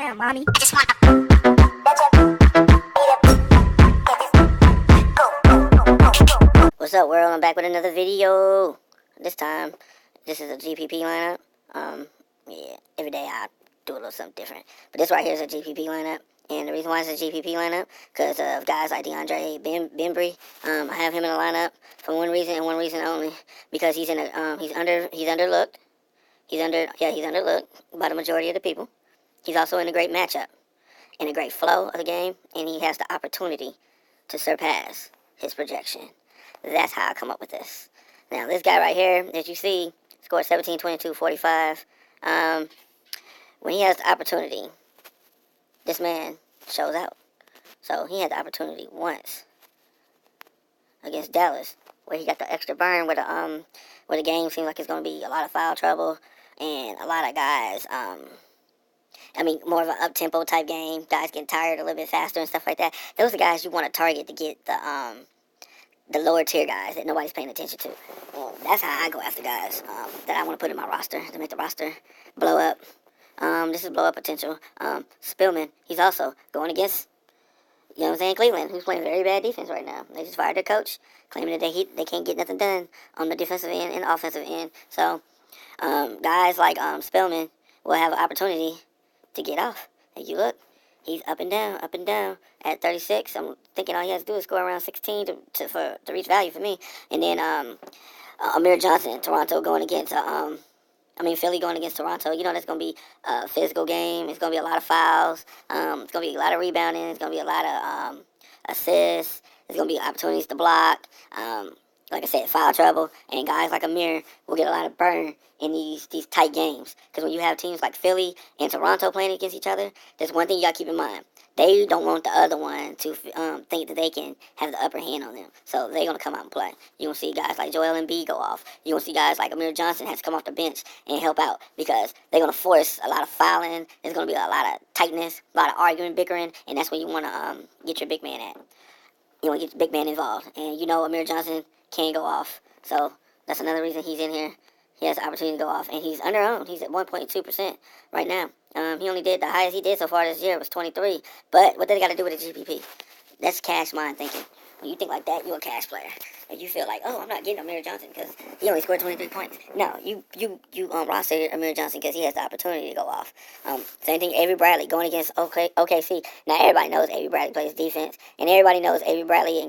Damn, mommy. What's up, world? I'm back with another video. This time, this is a GPP lineup. Yeah, every day I do a little something different. But this right here is a GPP lineup. And the reason why it's a GPP lineup, because of guys like DeAndre Bembry. I have him in the lineup for one reason and one reason only. Because he's underlooked. He's underlooked by the majority of the people. He's also in a great matchup, in a great flow of the game, and he has the opportunity to surpass his projection. That's how I come up with this. Now, this guy right here, as you see, scored 17, 22, 45. When he has the opportunity, this man shows out. So he had the opportunity once against Dallas, where he got the extra burn, where the game seemed like it's going to be a lot of foul trouble and a lot of guys. More of an up-tempo type game. Guys getting tired a little bit faster and stuff like that. Those are the guys you want to target to get the lower tier guys that nobody's paying attention to. Well, that's how I go after guys that I want to put in my roster to make the roster blow up. This is blow up potential. Spillman, he's also going against, Cleveland, who's playing very bad defense right now. They just fired their coach, claiming that they can't get nothing done on the defensive end and offensive end. So, guys like Spillman will have an opportunity to get off. If you look, he's up and down at 36. I'm thinking all he has to do is score around 16 to reach value for me. And then Amir Johnson, Toronto going against Philly going against Toronto. That's going to be a physical game. It's going to be a lot of fouls. It's going to be a lot of rebounding. It's going to be a lot of assists. There's going to be opportunities to block. Like I said, foul trouble, and guys like Amir will get a lot of burn in these tight games. Because when you have teams like Philly and Toronto playing against each other, there's one thing you got to keep in mind. They don't want the other one to think that they can have the upper hand on them. So they're going to come out and play. You're going to see guys like Joel Embiid go off. You're going to see guys like Amir Johnson has to come off the bench and help out because they're going to force a lot of fouling. There's going to be a lot of tightness, a lot of arguing, bickering, and that's where you want to get your big man at. You want to get your big man involved. And Amir Johnson can't go off. So that's another reason he's in here. He has the opportunity to go off. And he's under-owned. He's at 1.2% right now. He only did, the highest he did so far this year was 23. But what they got to do with the GPP? That's cash mind thinking. When you think like that, you're a cash player. And you feel like, oh, I'm not getting Amir Johnson because he only scored 23 points. No, you roster Amir Johnson because he has the opportunity to go off. Same thing, Avery Bradley going against OKC. Now, everybody knows Avery Bradley plays defense. And everybody knows Avery Bradley,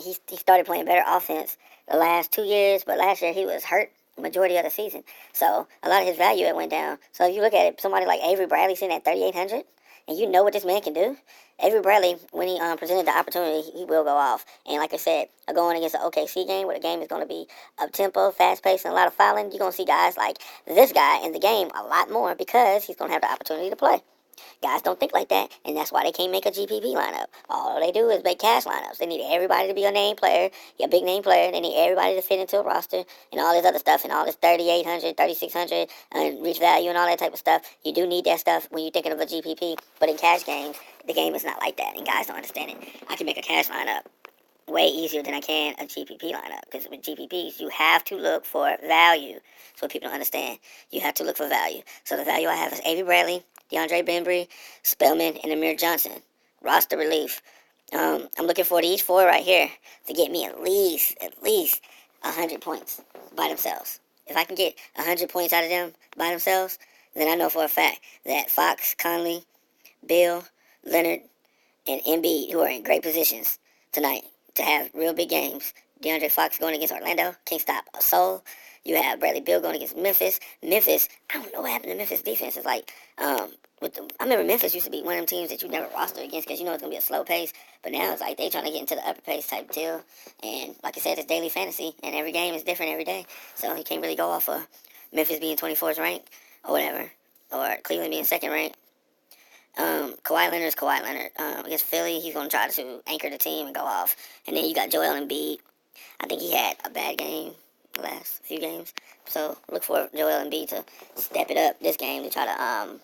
he started playing better offense the last 2 years. But last year, he was hurt majority of the season. So a lot of his value went down. So if you look at it, somebody like Avery Bradley sitting at 3,800, and you know what this man can do. Avery Bradley, when he presented the opportunity, he will go off. And like I said, going against an OKC game where the game is going to be up-tempo, fast-paced, and a lot of fouling, you're going to see guys like this guy in the game a lot more because he's going to have the opportunity to play. Guys don't think like that, and that's why they can't make a GPP lineup. All they do is make cash lineups. They need everybody to be a name player, a big name player. They need everybody to fit into a roster and all this other stuff and all this 3,800, 3,600 and reach value and all that type of stuff. You do need that stuff when you're thinking of a GPP, but in cash games, the game is not like that, and guys don't understand it. I can make a cash lineup way easier than I can a GPP lineup because with GPPs, you have to look for value. So people don't understand. You have to look for value. So the value I have is Avery Bradley, DeAndre Bembry, Spillman, and Amir Johnson. Roster relief. I'm looking for these four right here to get me at least 100 points by themselves. If I can get 100 points out of them by themselves, then I know for a fact that Fox, Conley, Bill, Leonard, and Embiid, who are in great positions tonight to have real big games. DeAndre Fox going against Orlando, can't stop a soul. You have Bradley Beal going against Memphis. Memphis, I don't know what happened to Memphis defense. It's like, I remember Memphis used to be one of them teams that you never roster against because you know it's going to be a slow pace. But now it's like they trying to get into the upper pace type deal. And like I said, it's daily fantasy. And every game is different every day. So you can't really go off of Memphis being 24th ranked or whatever. Or Cleveland being second ranked. Kawhi Leonard is Kawhi Leonard. Against Philly, he's going to try to anchor the team and go off. And then you got Joel Embiid. I think he had a bad game the last few games. So look for Joel Embiid to step it up this game to try to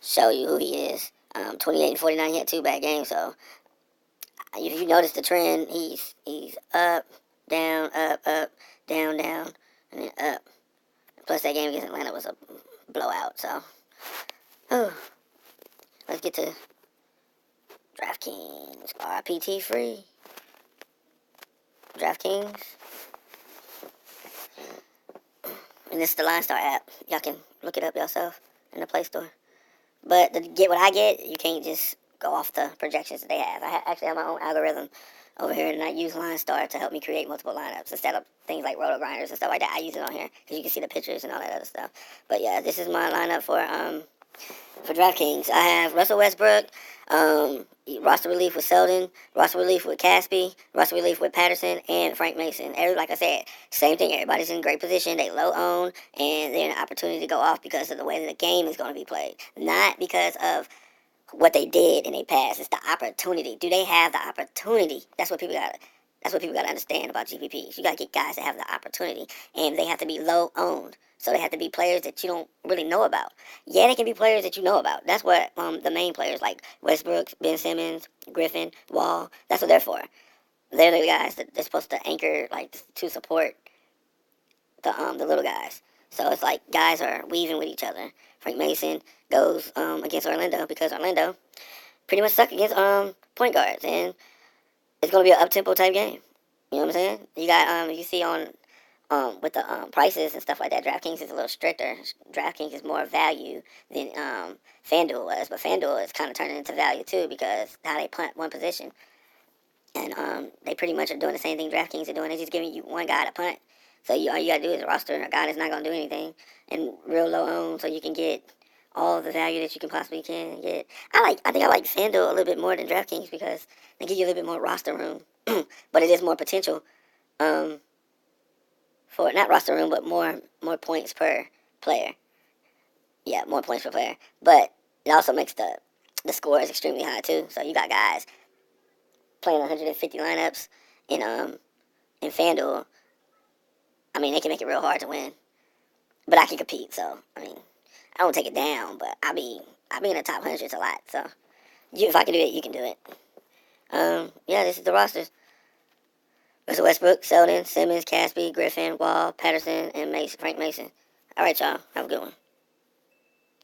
show you who he is. 28 and 49, he had 2 bad games. So if you notice the trend, he's up, down, down, and then up. Plus that game against Atlanta was a blowout. So get to DraftKings. RPT free. DraftKings. And this is the Line Star app. Y'all can look it up yourself in the Play Store. But to get what I get, you can't just go off the projections that they have. I actually have my own algorithm over here, and I use Line Star to help me create multiple lineups instead of things like roto grinders and stuff like that. I use it on here because you can see the pictures and all that other stuff. But yeah, this is my lineup for DraftKings. I have Russell Westbrook, roster relief with Selden, roster relief with Caspi, roster relief with Patterson, and Frank Mason. Like I said, same thing. Everybody's in great position. They low own, and they're in an opportunity to go off because of the way that the game is going to be played, not because of what they did in their past. It's the opportunity. Do they have the opportunity? That's what people got. That's what people got to understand about GPPs. You got to get guys that have the opportunity, and they have to be low owned. So they have to be players that you don't really know about. Yeah, they can be players that you know about. That's what the main players like Westbrook, Ben Simmons, Griffin, Wall. That's what they're for. They're the guys that they're supposed to anchor, like to support the little guys. So it's like guys are weaving with each other. Frank Mason goes against Orlando because Orlando pretty much suck against point guards, and it's gonna be an up tempo type game. You know what I'm saying? You got you see on with the prices and stuff like that, DraftKings is a little stricter. DraftKings is more value than FanDuel was, but FanDuel is kind of turning into value too because how they punt one position, and they pretty much are doing the same thing DraftKings are doing. They're just giving you one guy to punt, so all you gotta do is roster a guy that's not gonna do anything and real low own, so you can get all the value that you can possibly can get. I think I like FanDuel a little bit more than DraftKings because they give you a little bit more roster room, but it is more potential. For not roster room, but more points per player. Yeah, more points per player. But it also makes the scores extremely high too. So you got guys playing 150 lineups in FanDuel. I mean, they can make it real hard to win. But I can compete, so I mean, I don't take it down, but I be in the top hundreds a lot. So if I can do it, you can do it. Yeah, this is the rosters. Russell Westbrook, Selden, Simmons, Caspi, Griffin, Wall, Patterson, and Frank Mason. All right, y'all. Have a good one.